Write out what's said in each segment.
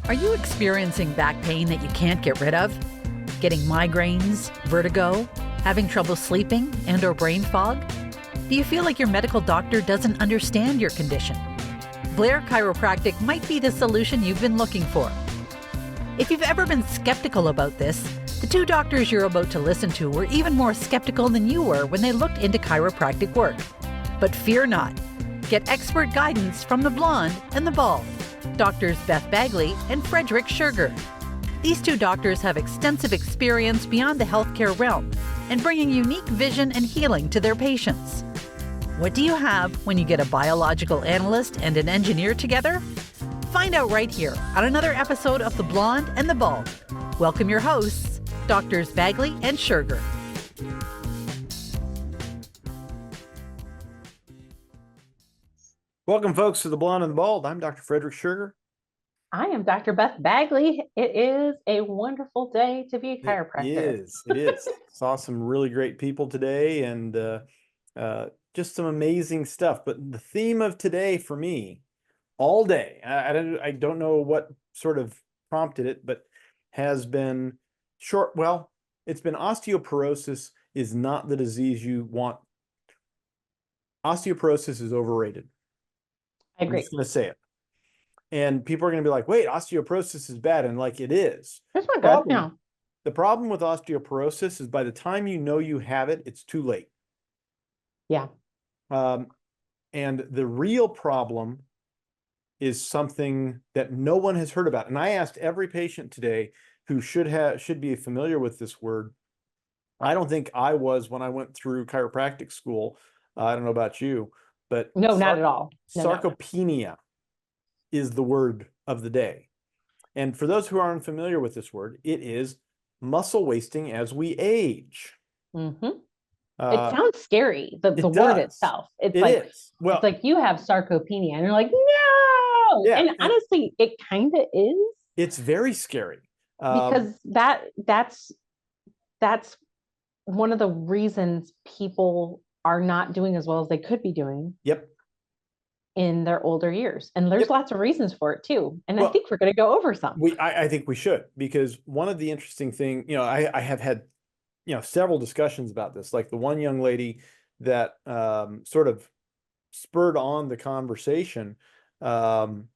Are you experiencing back pain that you can't get rid of? Getting migraines, vertigo, having trouble sleeping, and/or brain fog? Do you feel like your medical doctor doesn't understand your condition? Blair Chiropractic might be the solution you've been looking for. If you've ever been skeptical about this, the two doctors you're about to listen to were even more skeptical than you were when they looked into chiropractic work. But fear not. Get expert guidance from the blonde and the bald, Doctors Beth Bagley and Frederick Schurger. These two doctors have extensive experience beyond the healthcare realm and bringing unique vision and healing to their patients. What do you have when you get a biological analyst and an engineer together? Find out right here on another episode of The Blonde and the Bald. Welcome your hosts, Doctors Bagley and Schurger. Welcome, folks, to The Blonde and the Bald. I'm Dr. Frederick Schurger. I am Dr. Beth Bagley. It is a wonderful day to be a chiropractor. It is. Saw some really great people today and just some amazing stuff. But the theme of today for me, all day, I don't know what sort of prompted it, but has been short. Well, it's been osteoporosis is not the disease you want. Osteoporosis is overrated. I agree. I'm just going to say it. And people are going to be like, wait, osteoporosis is bad. And like, it is. It's not good. No. The problem with osteoporosis is by the time you know you have it, it's too late. Yeah. And the real problem is something that no one has heard about. And I asked every patient today who should be familiar with this word. I don't think I was when I went through chiropractic school. I don't know about you, but no, not at all. Sarcopenia is the word of the day. And for those who aren't familiar with this word, it is muscle wasting as we age. Mm-hmm. It sounds scary, the word itself. It's like you have sarcopenia and you're like, no. Yeah, and honestly, it kind of is. It's very scary. Because that's one of the reasons people are not doing as well as they could be doing. Yep. In their older years. And there's lots of reasons for it too. And I think we're going to go over some. I think we should, because one of the interesting things, I have had, several discussions about this, like the one young lady that sort of spurred on the conversation. And,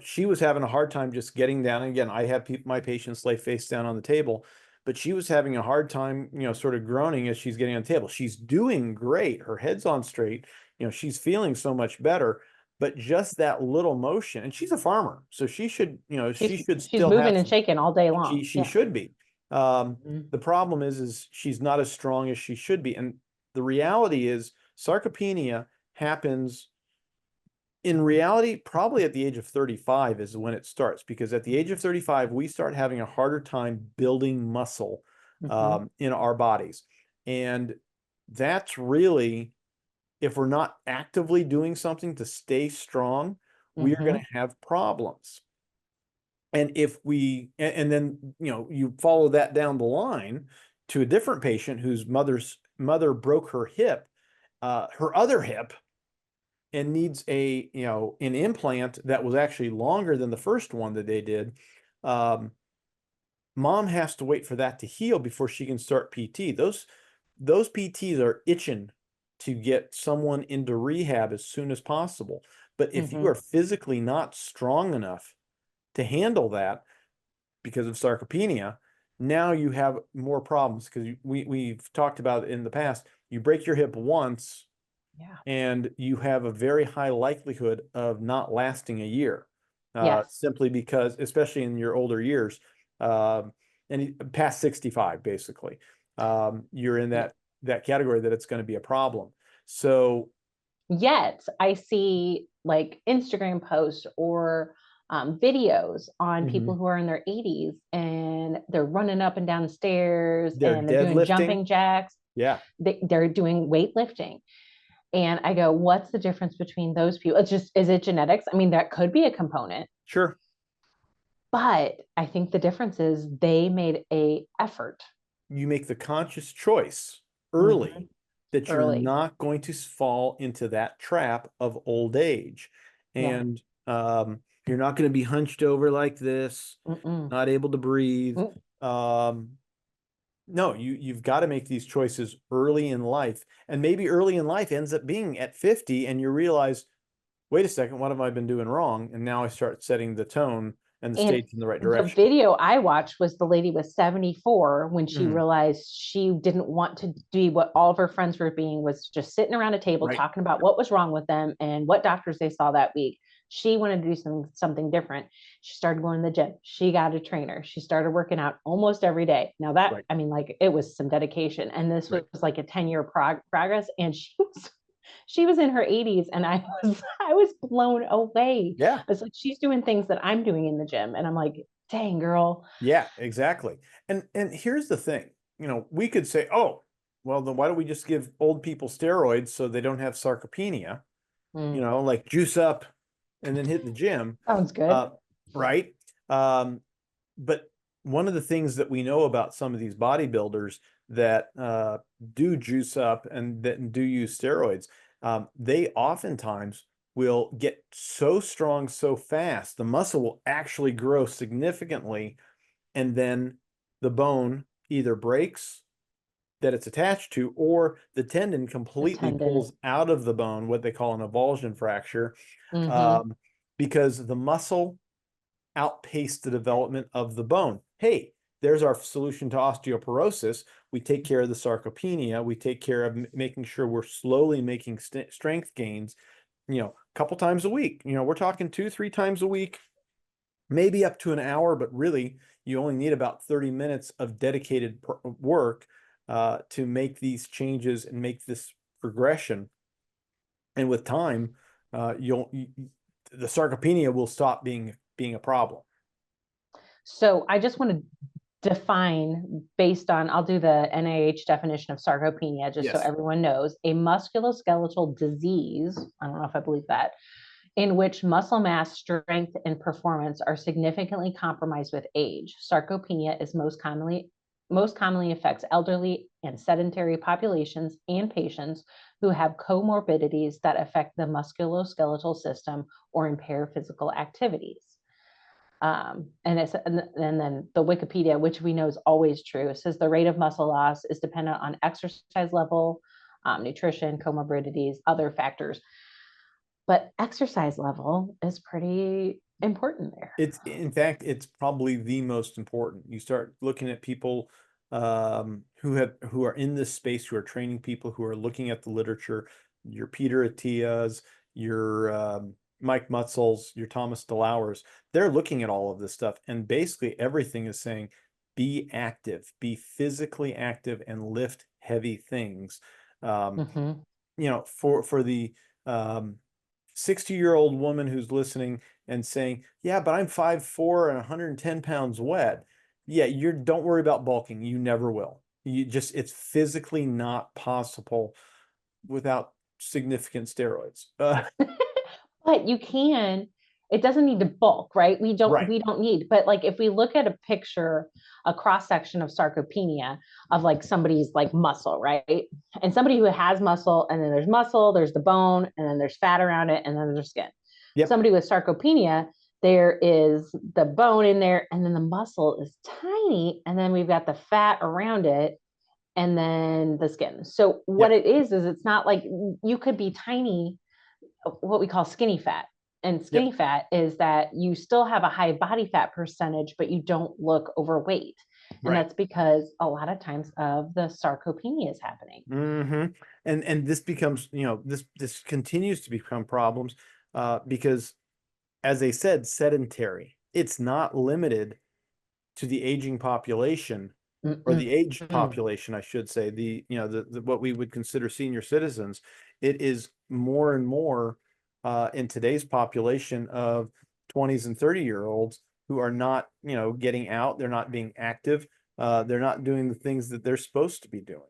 she was having a hard time just getting down. And again, I have my patients lay face down on the table, but she was having a hard time, sort of groaning as she's getting on the table. She's doing great. Her head's on straight. She's feeling so much better, but just that little motion, and she's a farmer, so she should, she's still moving and shaking all day long. She should be. The problem is she's not as strong as she should be. And the reality is sarcopenia happens in reality, probably at the age of 35 is when it starts, because at the age of 35, we start having a harder time building muscle in our bodies. And that's really, if we're not actively doing something to stay strong, we are going to have problems. And if we, and then, you follow that down the line to a different patient whose mother broke her hip, her other hip, and needs an implant that was actually longer than the first one that they did. Mom has to wait for that to heal before she can start PT. Those PTs are itching to get someone into rehab as soon as possible. But if you are physically not strong enough to handle that because of sarcopenia, now you have more problems, because we've talked about it in the past. You break your hip once, and you have a very high likelihood of not lasting a year, simply because, especially in your older years, and past 65, basically, you're in that category that it's going to be a problem. So yet I see like Instagram posts or videos on people who are in their 80s and they're running up and down the stairs and they're doing jumping jacks. Yeah. They're doing weightlifting. And I go, what's the difference between those people? Is it genetics? I mean, that could be a component. Sure. But I think the difference is they made an effort. You make the conscious choice early that you're not going to fall into that trap of old age. And You're not going to be hunched over like this, not able to breathe. No, you've got to make these choices early in life. And maybe early in life ends up being at 50 and you realize, wait a second, what have I been doing wrong? And now I start setting the tone and the stage in the right direction. The video I watched was the lady was 74 when she realized she didn't want to be what all of her friends were being, was just sitting around a table talking about what was wrong with them and what doctors they saw that week. She wanted to do something different. She started going to the gym. She got a trainer. She started working out almost every day. Now that, I mean, like, it was some dedication, and this was like a 10-year progress. And she was in her 80s, and I was blown away. Yeah. It's like, she's doing things that I'm doing in the gym, and I'm like, dang, girl. Yeah, exactly. And here's the thing, you know, we could say, oh, well, then why don't we just give old people steroids so they don't have sarcopenia? You know, like juice up and then hit the gym. Sounds good. Right. But one of the things that we know about some of these bodybuilders that do juice up and that do use steroids, they oftentimes will get so strong so fast, the muscle will actually grow significantly, and then the bone either breaks that it's attached to, or the tendon completely pulls out of the bone, what they call an avulsion fracture, because the muscle outpaced the development of the bone. Hey, there's our solution to osteoporosis. We take care of the sarcopenia. We take care of making sure we're slowly making strength gains, you know, a couple times a week. You know, we're talking 2-3 times a week, maybe up to an hour, but really you only need about 30 minutes of dedicated work to make these changes and make this progression. And with time, the sarcopenia will stop being a problem. So I just want to define, based on, I'll do the NIH definition of sarcopenia, just so everyone knows: a musculoskeletal disease, I don't know if I believe that, in which muscle mass, strength, and performance are significantly compromised with age. Sarcopenia is most commonly affects elderly and sedentary populations and patients who have comorbidities that affect the musculoskeletal system or impair physical activities. And then the Wikipedia, which we know is always true, says the rate of muscle loss is dependent on exercise level, nutrition, comorbidities, other factors. But exercise level is pretty important there. In fact, it's probably the most important. You start looking at people who are in this space, who are training people, who are looking at the literature, your Peter Attias, your Mike Mutzel's, your Thomas DeLauer's. They're looking at all of this stuff, and basically everything is saying, be active, be physically active, and lift heavy things. You know, for the 60-year-old woman who's listening and saying, yeah, but I'm 5'4" and 110 pounds wet. Yeah, don't worry about bulking. You never will. It's physically not possible without significant steroids. But you can, it doesn't need to bulk, right? We don't need, but like, if we look at a picture, a cross section of sarcopenia of like somebody's like muscle, right? And somebody who has muscle, and then there's muscle, there's the bone, and then there's fat around it, and then there's skin. Somebody with sarcopenia, there is the bone in there, and then the muscle is tiny, and then we've got the fat around it, and then the skin. So what it is it's not like you could be tiny, what we call skinny fat. And skinny fat is that you still have a high body fat percentage, but you don't look overweight. And that's because a lot of times of the sarcopenia is happening. And this becomes, you know, this continues to become problems because, as they said, sedentary. It's not limited to the aging population, or the aged population, I should say, the what we would consider senior citizens. It is more and more in today's population of 20s and 30-year-olds who are not, you know, getting out. They're not being active. They're not doing the things that they're supposed to be doing.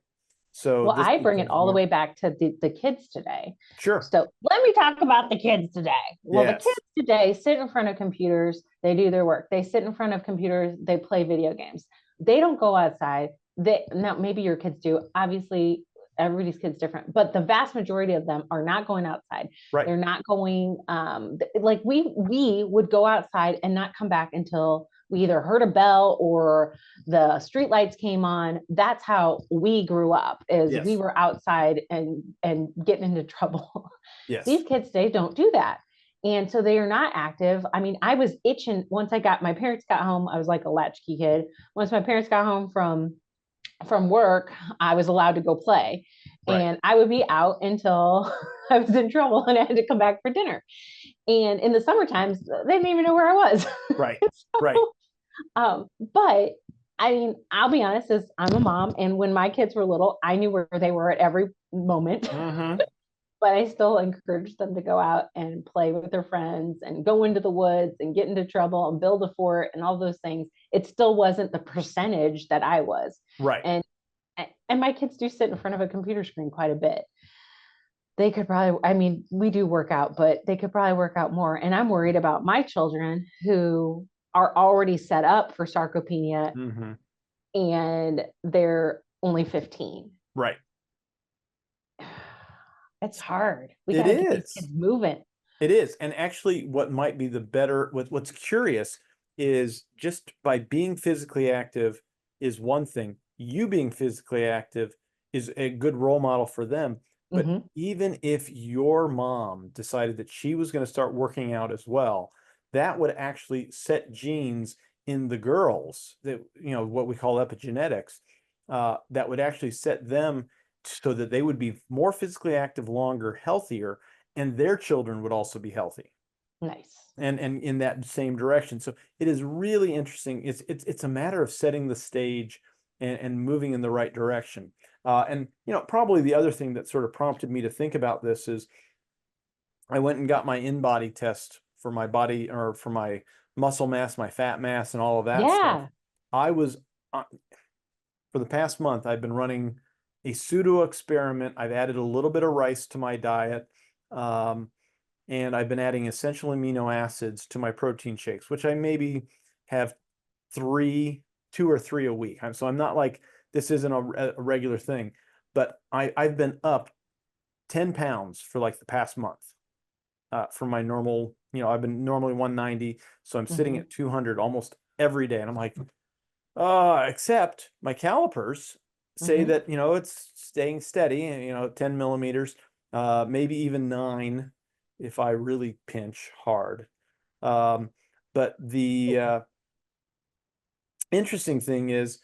So well, I bring it all the way back to the kids today. Sure. So let me talk about the kids today. Well, the kids today sit in front of computers. They do their work. They sit in front of computers. They play video games. They don't go outside. Now, maybe your kids do. Obviously, everybody's kid's different, but the vast majority of them are not going outside. Right. They're not going, like we would go outside and not come back until we either heard a bell or the street lights came on. That's how we grew up, is Yes. we were outside and getting into trouble. Yes. These kids today don't do that. And so they are not active. I mean, I was itching once my parents got home. I was like a latchkey kid. Once my parents got home from work, I was allowed to go play. Right. And I would be out until I was in trouble and I had to come back for dinner. And in the summer times, they didn't even know where I was. Right. So, right. But I mean, I'll be honest, as I'm a mom, and when my kids were little, I knew where they were at every moment. Mm-hmm. But I still encouraged them to go out and play with their friends and go into the woods and get into trouble and build a fort and all those things. It still wasn't the percentage that I was. Right. And my kids do sit in front of a computer screen quite a bit. They could probably, I mean, we do work out, but they could probably work out more. And I'm worried about my children who are already set up for sarcopenia, mm-hmm. and they're only 15. Right. It's hard. We got to get these kids moving. It is. And actually what might be the better, what's curious is just by being physically active is one thing. You being physically active is a good role model for them. But mm-hmm. even if your mom decided that she was going to start working out as well, that would actually set genes in the girls that, what we call epigenetics, that would actually set them so that they would be more physically active longer, healthier, and their children would also be healthy. Nice. And in that same direction. So it is really interesting. It's a matter of setting the stage and moving in the right direction. And probably the other thing that sort of prompted me to think about this is I went and got my in-body test for my body, or for my muscle mass, my fat mass, and all of that stuff. I was, for the past month, I've been running a pseudo experiment. I've added a little bit of rice to my diet. And I've been adding essential amino acids to my protein shakes, which I maybe have 2 or 3 a week. So I'm not like, this isn't a regular thing, but I've been up 10 pounds for like the past month, from my normal, I've been normally 190. So I'm sitting at 200 almost every day. And I'm like, except my calipers say that, it's staying steady, 10 millimeters, maybe even 9 if I really pinch hard. But the interesting thing is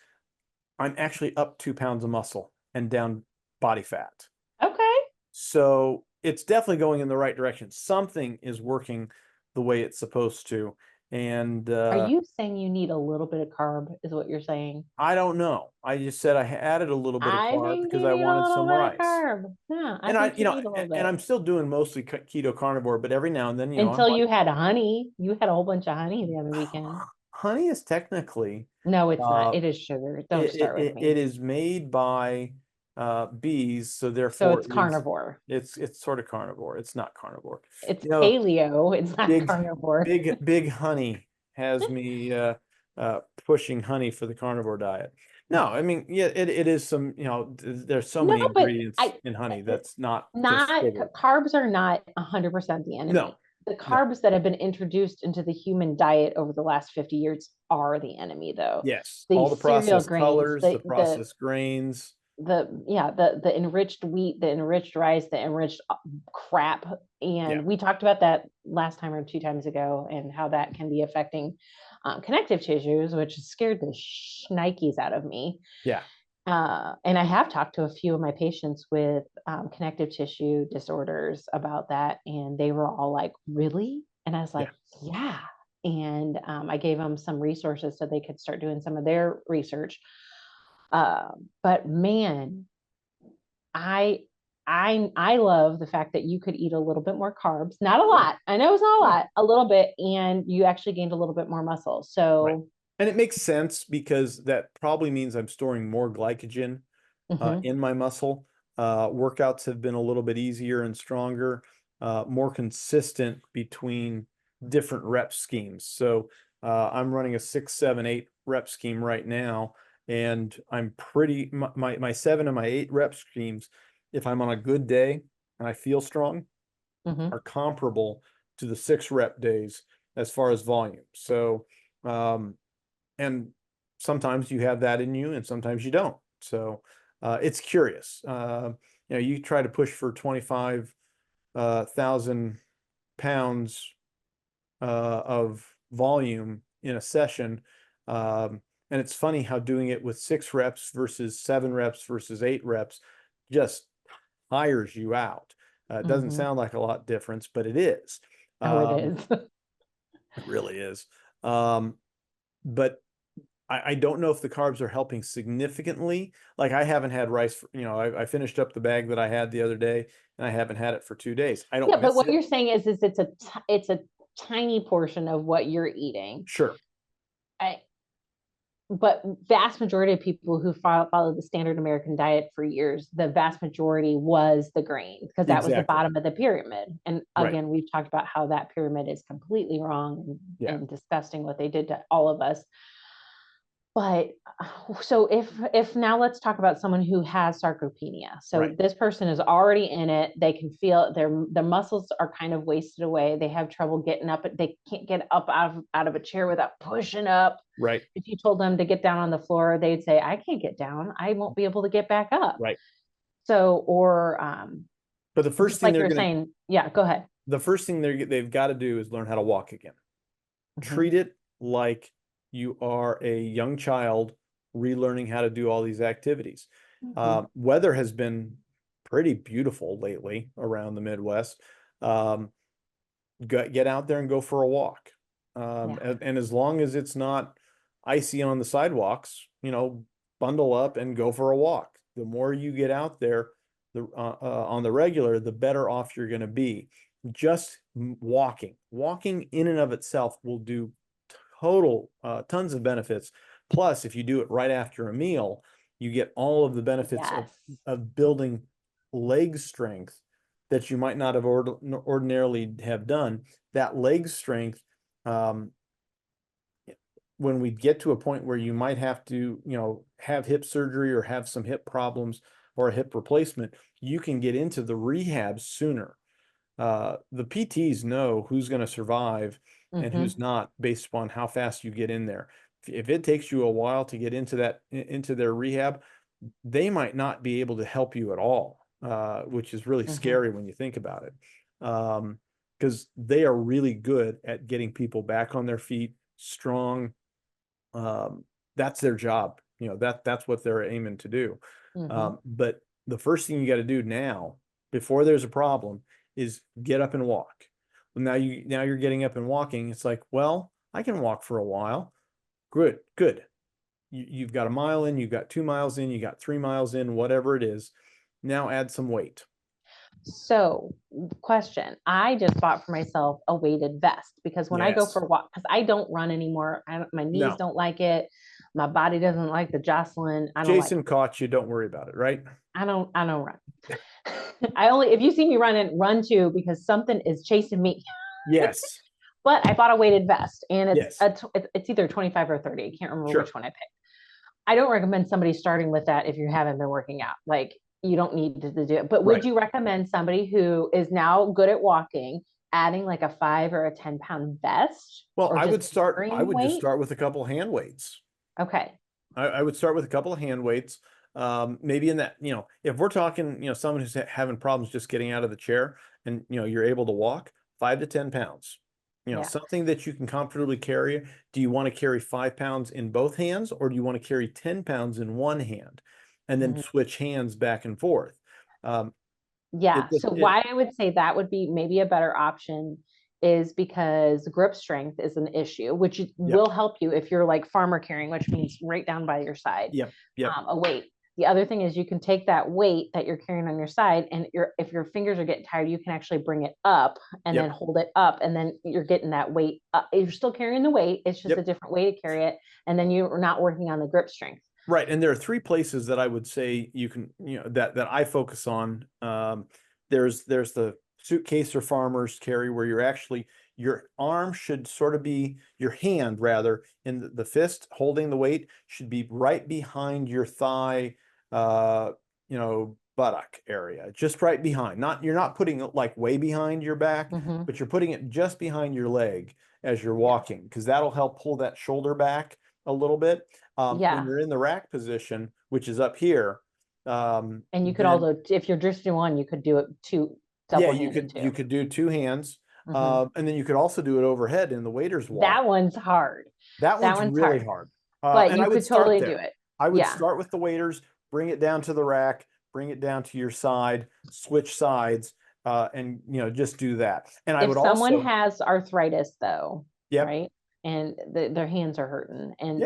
I'm actually up 2 pounds of muscle and down body fat. Okay. So it's definitely going in the right direction. Something is working the way it's supposed to. And are you saying you need a little bit of carb, is what you're saying? I don't know. I just said I added a little bit of carb because I wanted some rice. Carb. Yeah, and I'm still doing mostly keto carnivore, but every now and then, until you had honey. You had a whole bunch of honey the other weekend. Honey is technically, no, it's not. It is sugar. Don't start with me. It is made by bees, so therefore it's carnivore. It's sort of carnivore. It's not carnivore. It's paleo. It's not carnivore. Big honey has me pushing honey for the carnivore diet. No, I mean, yeah, it is some, there's so many ingredients in honey that's not carbs are not 100% the enemy. No. The carbs that have been introduced into the human diet over the last 50 years are the enemy, though. Yes, all the processed colors, the processed grains. The enriched wheat, the enriched rice, the enriched crap. And we talked about that last time or 2 times ago, and how that can be affecting connective tissues, which scared the shnikes out of me. Yeah. And I have talked to a few of my patients with connective tissue disorders about that, and they were all like, really? And I was like, yeah. And I gave them some resources so they could start doing some of their research. But man, I love the fact that you could eat a little bit more carbs, not a lot. I know it's not a lot, a little bit, and you actually gained a little bit more muscle. So. Right. And it makes sense because that probably means I'm storing more glycogen in my muscle. Workouts have been a little bit easier and stronger, more consistent between different rep schemes. So I'm running a 6, 7, 8 rep scheme right now. And I'm pretty, my 7 and my 8 rep schemes, if I'm on a good day and I feel strong, are comparable to the 6 rep days as far as volume. So, and sometimes you have that in you and sometimes you don't. So, it's curious. You try to push for 25,000 pounds of volume in a session. And it's funny how doing it with 6 reps versus 7 reps versus 8 reps just tires you out. It doesn't sound like a lot difference, but it is. It is. It really is. But I don't know if the carbs are helping significantly. Like, I haven't had rice, I finished up the bag that I had the other day and I haven't had it for 2 days. I don't Yeah, but what you're saying is it's a tiny portion of what you're eating. Sure. But vast majority of people who follow the standard American diet for years, the vast majority was the grain, because that was the bottom of the pyramid. And again, we've talked about how that pyramid is completely wrong and disgusting, what they did to all of us. But so if now let's talk about someone who has sarcopenia. So this person is already in it. They can feel their muscles are kind of wasted away. They have trouble getting up. They can't get up out of a chair without pushing up. Right. If you told them to get down on the floor, they'd say, I can't get down. I won't be able to get back up. Right. So, but the first thing like you're saying, yeah, go ahead. The first thing they've got to do is learn how to walk again. Treat it like you are a young child relearning how to do all these activities. Weather has been pretty beautiful lately around the Midwest. Get out there and go for a walk. And as long as it's not icy on the sidewalks, bundle up and go for a walk. The more you get out there on the regular, the better off you're going to be. Just walking in and of itself will do tons of benefits. Plus, if you do it right after a meal, you get all of the benefits of building leg strength that you might not have ordinarily have done. That leg strength, when we get to a point where you might have to, have hip surgery or have some hip problems or a hip replacement, you can get into the rehab sooner. The PTs know who's going to survive and who's not based upon how fast you get in there. If it takes you a while to get into their rehab, they might not be able to help you at all, which is really scary when you think about it. Because they are really good at getting people back on their feet, strong. That's their job. That's what they're aiming to do. But the first thing you got to do now, before there's a problem, is get up and walk. Now you're getting up and walking. It's like, well, I can walk for a while. Good. You've got a mile in, you've got 2 miles in, you got 3 miles in, whatever it is. Now add some weight. So, question, I just bought for myself a weighted vest, because when I go for a walk, because I don't run anymore, my knees don't like it, my body doesn't like the Jocelyn. Jason caught you, don't worry about it, right? I don't run. If you see me run too, because something is chasing me. Yes. But I bought a weighted vest, and it's either 25 or 30. I can't remember which one I picked. I don't recommend somebody starting with that if you haven't been working out. Like, you don't need to do it. But would you recommend somebody who is now good at walking adding like a 5 or a 10-pound vest? Well, I would just start with a couple of hand weights. Okay. I would start with a couple of hand weights. Maybe in that, if we're talking, someone who's having problems just getting out of the chair and, you're able to walk, 5 to 10 pounds, something that you can comfortably carry. Do you want to carry 5 pounds in both hands, or do you want to carry 10 pounds in one hand and then switch hands back and forth? So why I would say that would be maybe a better option is because grip strength is an issue, which will help you if you're like farmer carrying, which means right down by your side, a weight. The other thing is you can take that weight that you're carrying on your side, and if your fingers are getting tired, you can actually bring it up and then hold it up, and then you're getting that weight up. You're still carrying the weight. It's just a different way to carry it. And then you're not working on the grip strength. Right. And there are 3 places that I would say you can, that I focus on. There's the suitcase or farmer's carry, where your arm should sort of be, your hand rather, in the fist holding the weight should be right behind your thigh, you know, buttock area, just right behind. Not, you're not putting it like way behind your back, but you're putting it just behind your leg as you're walking, because that'll help pull that shoulder back a little bit. When you're in the rack position, which is up here, and you could also, if you're drifting one, you could do it you could do two hands, and then you could also do it overhead in the waiter's walk. That one's hard. That one's really hard. But you could totally do it. I would start with the waiters, bring it down to the rack, bring it down to your side, switch sides, and you know, just do that. And I would also, if someone has arthritis though, right, and their hands are hurting, and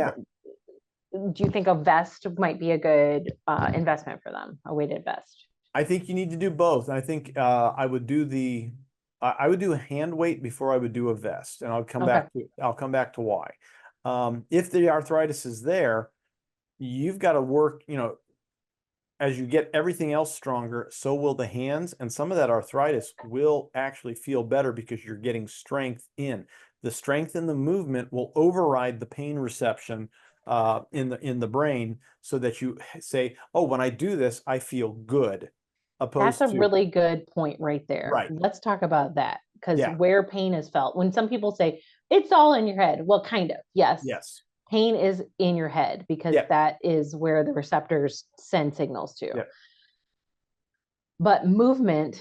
do you think a vest might be a good investment for them, a weighted vest? I think you need to do both. I think I would do a hand weight before I would do a vest, and I'll come back to why. If the arthritis is there, you've got to work, you know, as you get everything else stronger, so will the hands, and some of that arthritis will actually feel better because you're getting strength in. The strength in the movement will override the pain reception in the brain, so that you say, oh, when I do this, I feel good. That's a really good point right there. Right. Let's talk about that, because where pain is felt, when some people say it's all in your head, well, kind of, yes. Pain is in your head, because that is where the receptors send signals to. But movement,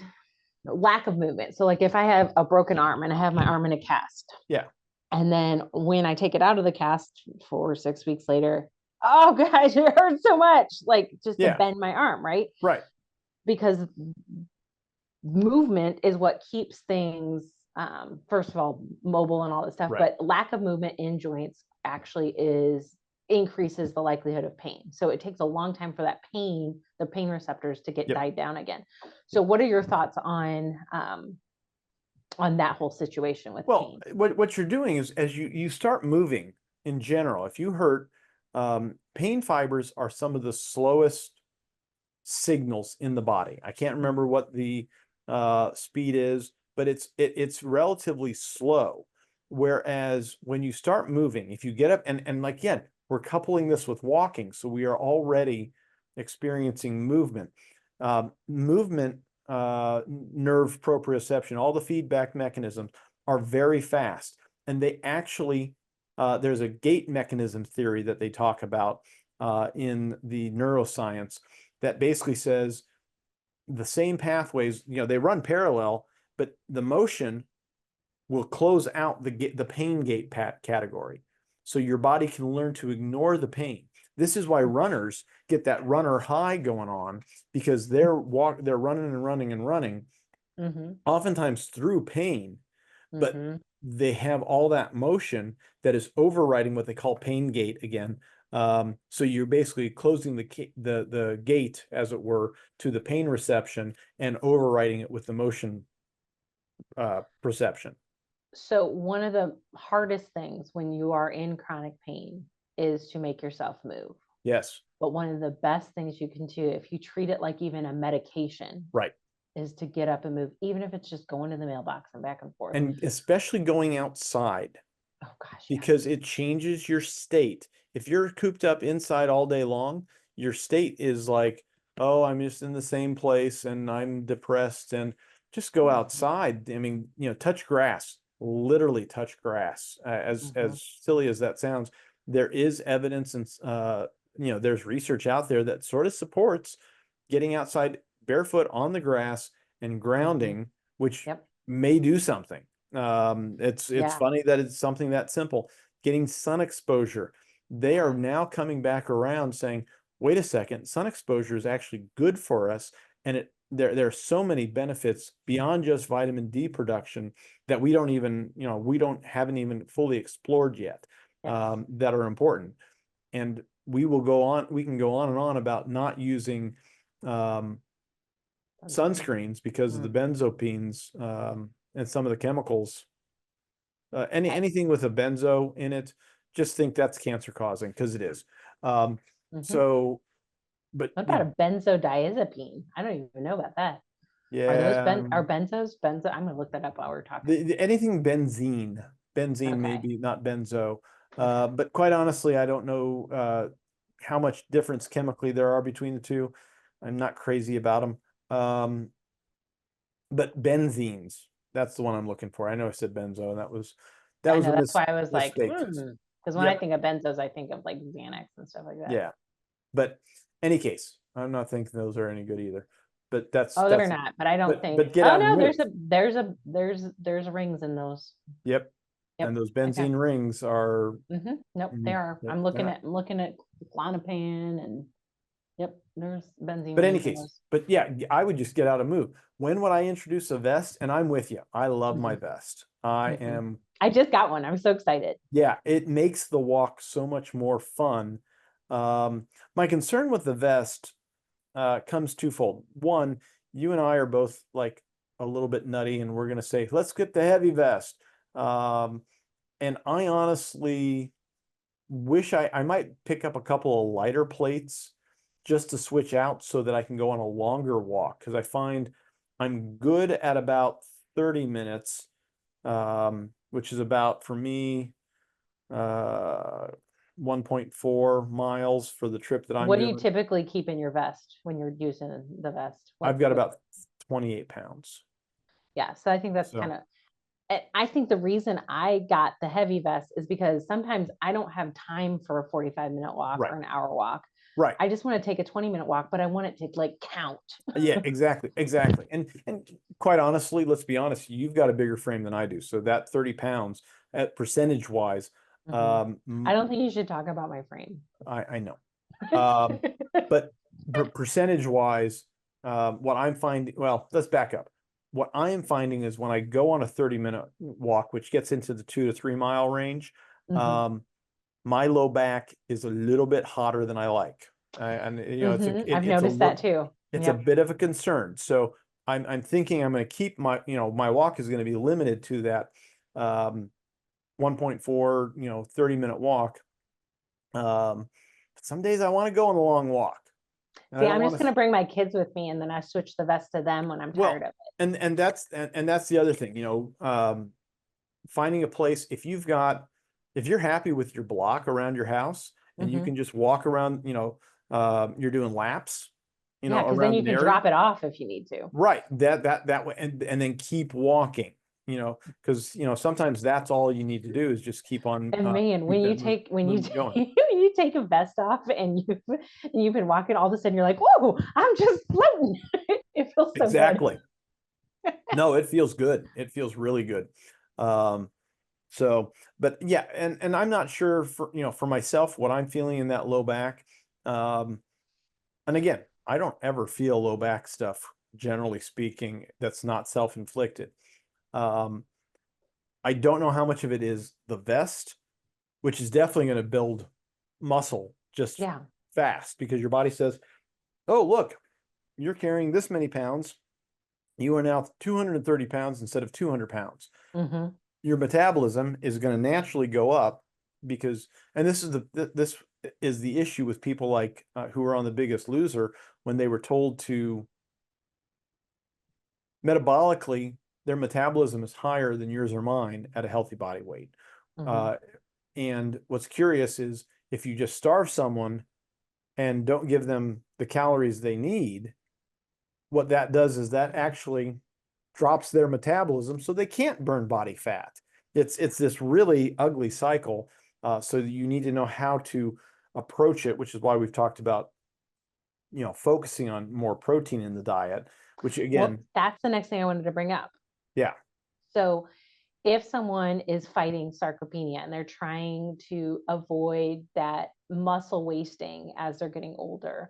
lack of movement. So like if I have a broken arm and I have my arm in a cast. And then when I take it out of the cast 4 or 6 weeks later, oh gosh, it hurts so much. Like just to bend my arm, right? Because movement is what keeps things, first of all, mobile and all this stuff, but lack of movement in joints actually increases the likelihood of pain. So it takes a long time for that pain, the pain receptors, to get died down again. So what are your thoughts on that whole situation with pain? What you're doing is, as you start moving in general, if you hurt, pain fibers are some of the slowest signals in the body. I can't remember what the speed is, but it's relatively slow. Whereas when you start moving, if you get up, and like, again, we're coupling this with walking, so we are already experiencing movement. Movement, nerve proprioception, all the feedback mechanisms are very fast, and they actually, there's a gate mechanism theory that they talk about in the neuroscience that basically says the same pathways, you know, they run parallel, but the motion will close out the pain gate category. So your body can learn to ignore the pain. This is why runners get that runner high going on, because they're running and running and running, oftentimes through pain, but they have all that motion that is overriding what they call pain gate again. So you're basically closing the gate, as it were, to the pain reception and overriding it with the motion perception. So one of the hardest things when you are in chronic pain is to make yourself move. Yes. But one of the best things you can do, if you treat it like even a medication, is to get up and move, even if it's just going to the mailbox and back and forth. And especially going outside. Oh gosh. Because it changes your state. If you're cooped up inside all day long, your state is like, oh, I'm just in the same place and I'm depressed. And just go outside. I mean, you know, touch grass. Literally touch grass. As silly as that sounds, there is evidence, and you know, there's research out there that sort of supports getting outside barefoot on the grass and grounding, which may do something. It's funny that it's something that simple. Getting sun exposure. They are now coming back around saying, wait a second, sun exposure is actually good for us, and there are so many benefits beyond just vitamin D production that we don't even, you know, haven't even fully explored yet, that are important. And we can go on and on about not using sunscreens because of the benzopines and some of the chemicals. Anything with a benzo in it, just think that's cancer causing, because it is. So, but what about a benzodiazepine? I don't even know about that. Are those Yeah. benzos? Benzo. I'm gonna look that up while we're talking. Anything benzene, Okay. maybe not benzo. But quite honestly, I don't know how much difference chemically there are between the two. I'm not crazy about them. But benzenes, that's the one I'm looking for. I know I said benzo, and that was I a know, that's why I was like, mistake. because when I think of benzos, I think of like Xanax and stuff like that. Yeah, but any case, I'm not thinking those are any good either. But they're not. But I don't think. But get out and move. There's rings in those. Yep. And those benzene rings are. Nope, they are. I'm looking at Klonopin and. Yep, there's benzene. But any case, but yeah, I would just get out and move. When would I introduce a vest? And I'm with you. I love my vest. I just got one. I'm so excited. Yeah, it makes the walk so much more fun. My concern with the vest comes twofold. One, you and I are both like a little bit nutty, and we're going to say, let's get the heavy vest. And I honestly wish I might pick up a couple of lighter plates just to switch out so that I can go on a longer walk, because I find I'm good at about 30 minutes, which is about, for me, 1.4 miles for the trip that I'm What doing. do you typically keep in your vest when you're using the vest? I've got about 28 pounds. Yeah, so I think that's kind of, I think the reason I got the heavy vest is because sometimes I don't have time for a 45-minute walk or an hour walk. Right. I just want to take a 20-minute walk, but I want it to like count. Yeah, exactly. And quite honestly, let's be honest, you've got a bigger frame than I do. So that 30 pounds at percentage wise, I don't think you should talk about my frame. I know. But percentage wise, what I'm finding, well, let's back up. What I am finding is when I go on a 30-minute walk, which gets into the 2 to 3 mile range, my low back is a little bit hotter than I like. And you know, I've noticed that too. It's a bit of a concern. So I'm thinking I'm going to keep my, my walk is going to be limited to that 1.4, 30-minute walk. Some days I want to go on the long walk. See, I'm just going to bring my kids with me, and then I switch the vest to them when I'm tired of it. And that's the other thing, finding a place, if you're happy with your block around your house, and you can just walk around, you're doing laps, because then you can drop it off if you need to. Right. That way, and then keep walking, because sometimes that's all you need to do is just keep on. And man, when you take a vest off and you've been walking, all of a sudden you're like, whoa, I'm just floating. It feels so exactly. No, it feels good. It feels really good. So, but yeah, and I'm not sure for myself what I'm feeling in that low back. And again, I don't ever feel low back stuff, generally speaking, that's not self-inflicted. I don't know how much of it is the vest, which is definitely going to build muscle just fast, because your body says, oh, look, you're carrying this many pounds. You are now 230 pounds instead of 200 pounds. Your metabolism is going to naturally go up because, and this is the issue with people like who are on The Biggest Loser, when they were told to metabolically, their metabolism is higher than yours or mine at a healthy body weight. And what's curious is if you just starve someone and don't give them the calories they need, what that does is that actually drops their metabolism so they can't burn body fat. It's this really ugly cycle. So you need to know how to approach it, which is why we've talked about, focusing on more protein in the diet, which again, that's the next thing I wanted to bring up. Yeah. So if someone is fighting sarcopenia and they're trying to avoid that muscle wasting as they're getting older,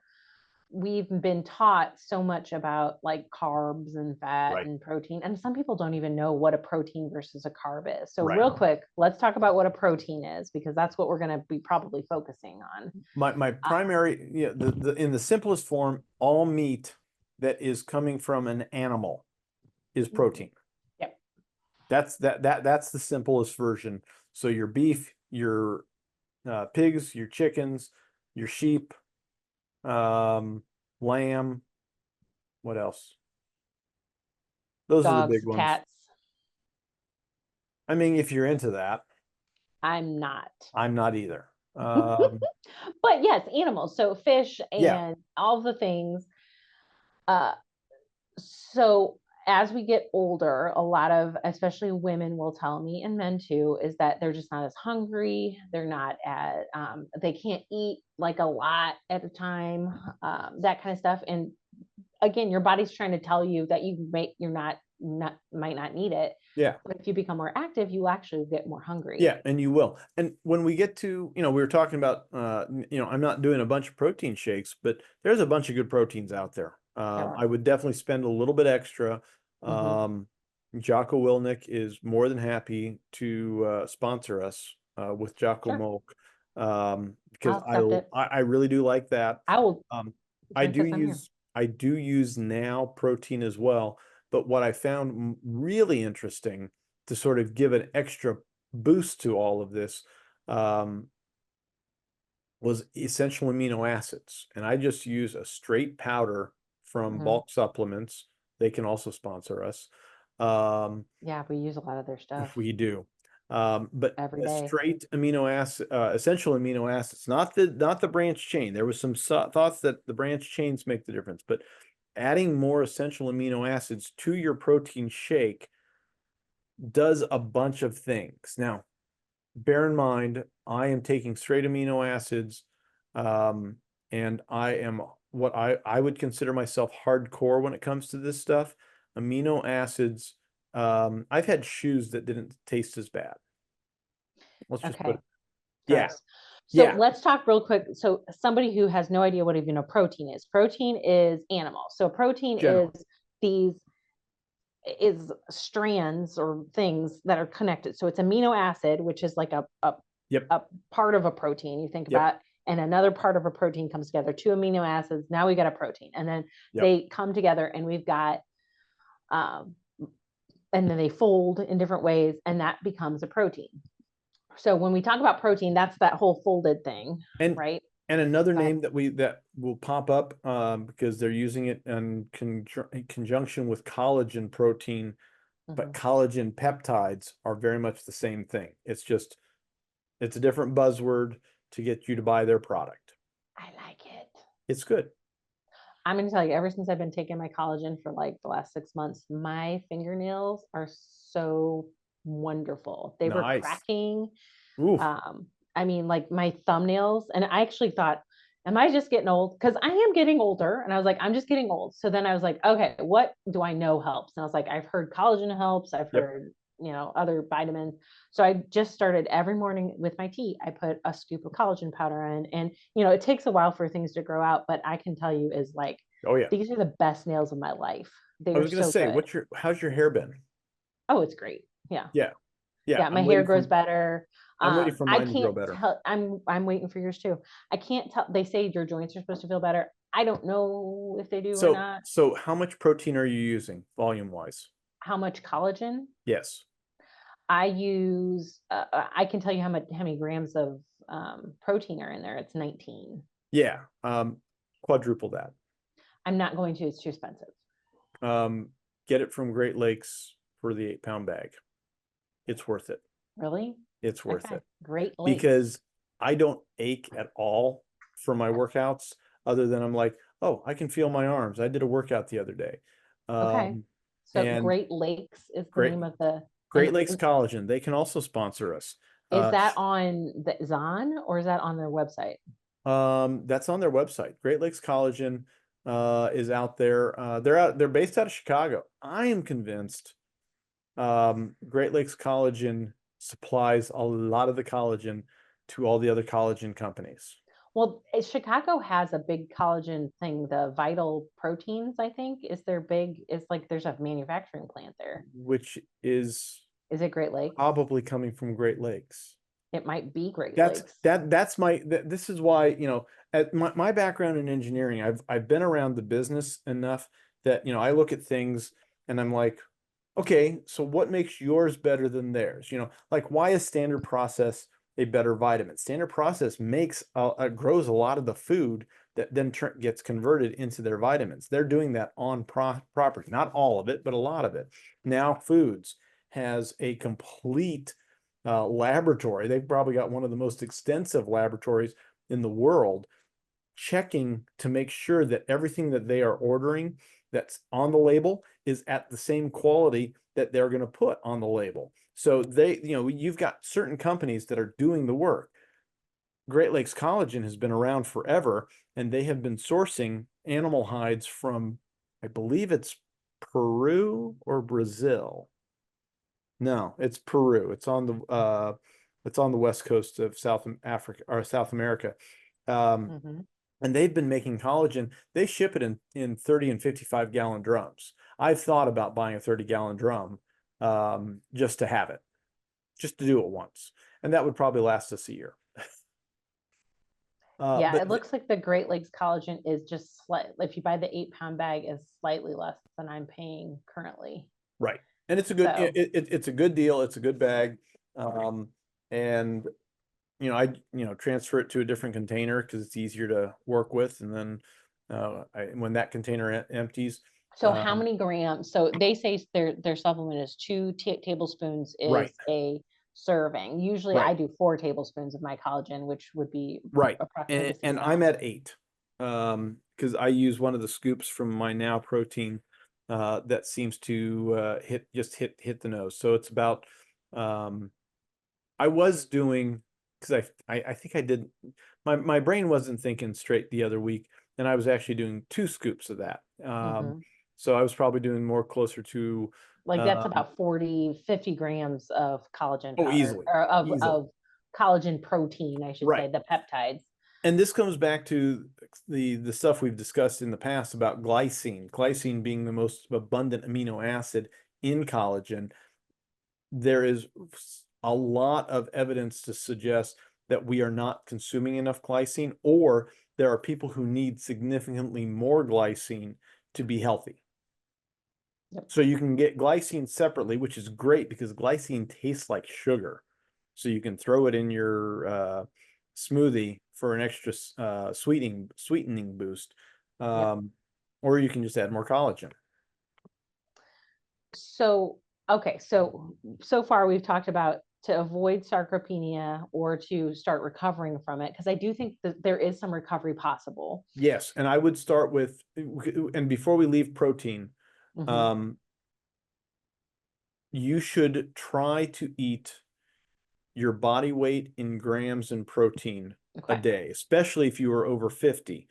we've been taught so much about like carbs and fat and protein, and some people don't even know what a protein versus a carb is. So real quick, let's talk about what a protein is, because that's what we're going to be probably focusing on. My primary, in the simplest form, all meat that is coming from an animal is protein. Yep. That's the simplest version. So your beef, your pigs, your chickens, your sheep, lamb, what else? Those are the Dogs, big ones. cats. I mean, if you're into that. I'm not. I'm not either. But yes, animals. So fish Yeah. and all the things. So as we get older, a lot of, especially women will tell me, and men too, is that they're just not as hungry. They're not at, they can't eat like a lot at a time, that kind of stuff. And again, your body's trying to tell you that you're not might not need it. Yeah. But if you become more active, you actually get more hungry. Yeah, and you will. And when we get to, we were talking about, I'm not doing a bunch of protein shakes, but there's a bunch of good proteins out there. I would definitely spend a little bit extra. Jocko Willnick is more than happy to sponsor us with Jocko Milk, because I really do like that. I will. I do use now protein as well, but what I found really interesting to sort of give an extra boost to all of this was essential amino acids, and I just use a straight powder from Bulk Supplements. They can also sponsor us. Yeah, we use a lot of their stuff. We do. But every day. Straight amino acid, essential amino acids, not the branch chain. There was some thoughts that the branch chains make the difference, but adding more essential amino acids to your protein shake does a bunch of things. Now, bear in mind, I am taking straight amino acids, and I am what I would consider myself hardcore when it comes to this stuff. Amino acids. I've had shoes that didn't taste as bad. Let's just put it. Yeah. So let's talk real quick. So somebody who has no idea what even a protein is. Protein is animal. So protein is strands or things that are connected. So it's amino acid, which is like a part of a protein. You think about, and another part of a protein comes together. 2 amino acids. Now we got a protein, and then they come together, and we've got, and then they fold in different ways, and that becomes a protein. So when we talk about protein, that's that whole folded thing, right? And another name that will pop up, because they're using it in conjunction with collagen protein, but collagen peptides are very much the same thing. It's a different buzzword to get you to buy their product. I like it. It's good. I'm going to tell you, ever since I've been taking my collagen for like the last 6 months, my fingernails are so wonderful. They were cracking. I mean, like my thumbnails, and I actually thought, am I just getting old? Because I am getting older. And I was like, I'm just getting old. So then I was like, okay, what do I know helps? And I was like, I've heard collagen helps. I've heard, other vitamins. So I just started every morning with my tea. I put a scoop of collagen powder in, and, it takes a while for things to grow out, but I can tell you is like, these are the best nails of my life. I was going to say, how's your hair been? Oh, it's great. Yeah. Yeah. My hair grows better. I'm waiting for mine to grow better. I'm waiting for yours too. I can't tell. They say your joints are supposed to feel better. I don't know if they do or not. So how much protein are you using volume wise? How much collagen? Yes. I use, I can tell you how many grams of protein are in there. It's 19. Yeah. Quadruple that. I'm not going to. It's too expensive. Get it from Great Lakes for the 8-pound bag. It's worth it. Really? It's worth it. Great Lakes. Because I don't ache at all for my workouts, other than I'm like, oh, I can feel my arms. I did a workout the other day. Okay. So Great Lakes is the name of the... Great Lakes Collagen. They can also sponsor us. Is that on the Zon, or is that on their website? That's on their website. Great Lakes Collagen is out there. They're based out of Chicago. I am convinced Great Lakes Collagen supplies a lot of the collagen to all the other collagen companies. Well, Chicago has a big collagen thing. The Vital Proteins, I think, is like there's a manufacturing plant there. Which is it Great Lakes? Probably coming from Great Lakes. It might be Great Lakes. This is why, at my background in engineering, I've been around the business enough that, I look at things and I'm like, okay, so what makes yours better than theirs? Like, why is standard process a better vitamin. Standard process grows a lot of the food that then gets converted into their vitamins. They're doing that on property, not all of it, but a lot of it. Now Foods has a complete laboratory. They've probably got one of the most extensive laboratories in the world, checking to make sure that everything that they are ordering that's on the label is at the same quality that they're going to put on the label. So you've got certain companies that are doing the work. Great Lakes Collagen has been around forever, and they have been sourcing animal hides from, I believe it's Peru or Brazil. No, it's Peru. It's on the west coast of South Africa or South America. And they've been making collagen. They ship it in 30 and 55 gallon drums. I've thought about buying a 30-gallon drum just to have it, just to do it once. And that would probably last us a year. But it looks like the Great Lakes Collagen is just if you buy the 8-pound bag, is slightly less than I'm paying currently. Right. And it's a good, it's a good deal. It's a good bag. And I transfer it to a different container because it's easier to work with. And then when that container empties. So how many grams? So they say their supplement is 2 tablespoons is a serving. Usually I do 4 tablespoons of my collagen, which would be approximately and I'm at 8 because I use one of the scoops from my Now protein that seems to hit the nose. So it's about I was doing, because I think I did, my brain wasn't thinking straight the other week, and I was actually doing 2 scoops of that. So I was probably doing more closer to that's about 40-50 grams of collagen powder, easily, or of collagen protein, I should say, the peptides. And this comes back to the stuff we've discussed in the past about glycine being the most abundant amino acid in collagen. There is a lot of evidence to suggest that we are not consuming enough glycine, or there are people who need significantly more glycine to be healthy. So you can get glycine separately, which is great because glycine tastes like sugar. So you can throw it in your smoothie for an extra sweetening boost, or you can just add more collagen. So so far we've talked about to avoid sarcopenia or to start recovering from it, because I do think that there is some recovery possible. Yes, and I would start with, and before we leave protein, you should try to eat your body weight in grams in protein a day, especially if you are over 50,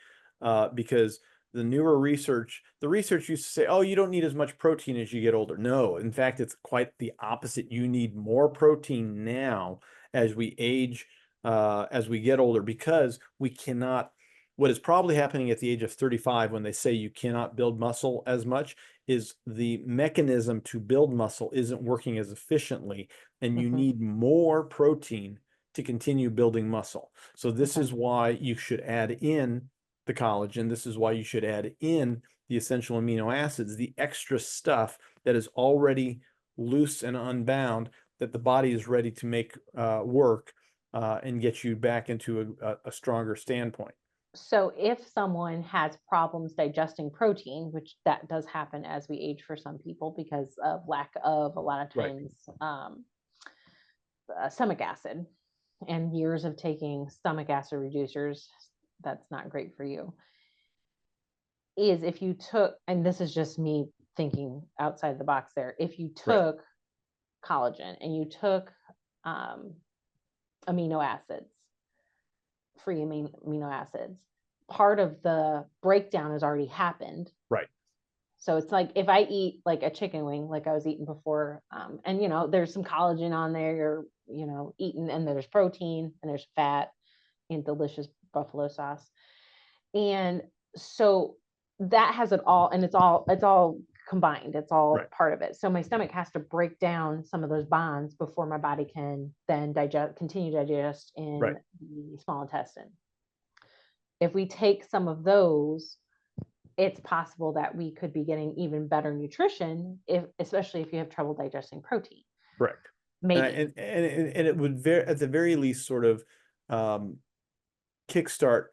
because the newer research, the research used to say, oh, you don't need as much protein as you get older. No, in fact, it's quite the opposite. You need more protein now as we age, as we get older, because we cannot, what is probably happening at the age of 35 when they say you cannot build muscle as much is the mechanism to build muscle isn't working as efficiently, and you need more protein to continue building muscle. So this is why you should add in the collagen. This is why you should add in the essential amino acids, the extra stuff that is already loose and unbound that the body is ready to make work and get you back into a stronger standpoint. So if someone has problems digesting protein, which that does happen as we age for some people because of lack of, a lot of times, stomach acid, and years of taking stomach acid reducers, that's not great for you, is if you took, and this is just me thinking outside the box there, if you took collagen and you took amino acids, free amino acids, part of the breakdown has already happened. Right. So it's like if I eat like a chicken wing, like I was eating before, and there's some collagen on there, you're eating, and there's protein and there's fat and delicious buffalo sauce. And so that has it all, and it's all combined. It's all part of it. So my stomach has to break down some of those bonds before my body can then continue to digest in the small intestine. If we take some of those, it's possible that we could be getting even better nutrition, especially if you have trouble digesting protein. Correct. Maybe. And it would at the very least sort of kickstart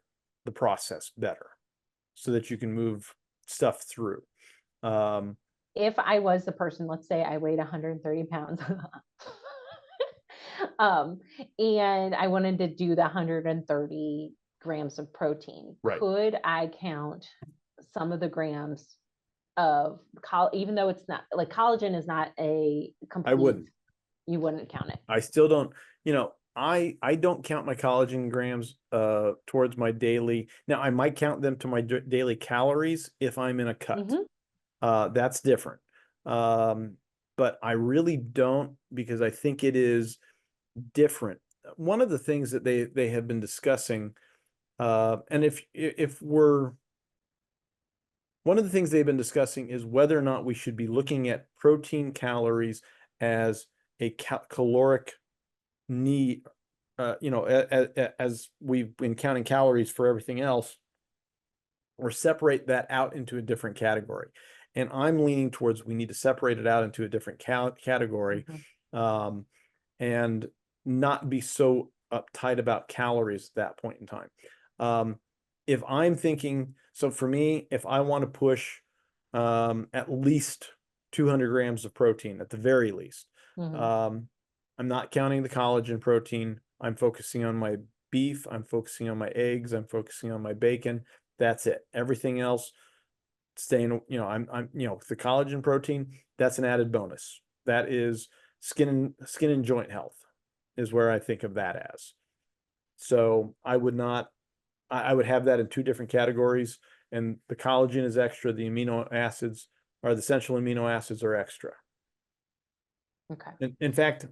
the process better so that you can move stuff through. If I was the person, let's say I weighed 130 pounds, and I wanted to do the 130 grams of protein, could I count some of the grams of even though it's not like collagen is not a complete, I wouldn't. You wouldn't count it. I still don't, I don't count my collagen grams towards my daily. Now I might count them to my daily calories if I'm in a cut. That's different. But I really don't, because I think it is different. One of the things that they have been discussing, and one of the things they've been discussing is whether or not we should be looking at protein calories as a caloric need, as we've been counting calories for everything else, or separate that out into a different category. And I'm leaning towards we need to separate it out into a different category, and not be so uptight about calories at that point in time. If I'm thinking, so for me, if I want to push at least 200 grams of protein at the very least, I'm not counting the collagen protein. I'm focusing on my beef. I'm focusing on my eggs. I'm focusing on my bacon. That's it. Everything else staying, I'm the collagen protein, that's an added bonus. That is skin and joint health is where I think of that as. So I would have that in two different categories, and the collagen is extra. The amino acids, or the essential amino acids, are extra. Okay. In fact,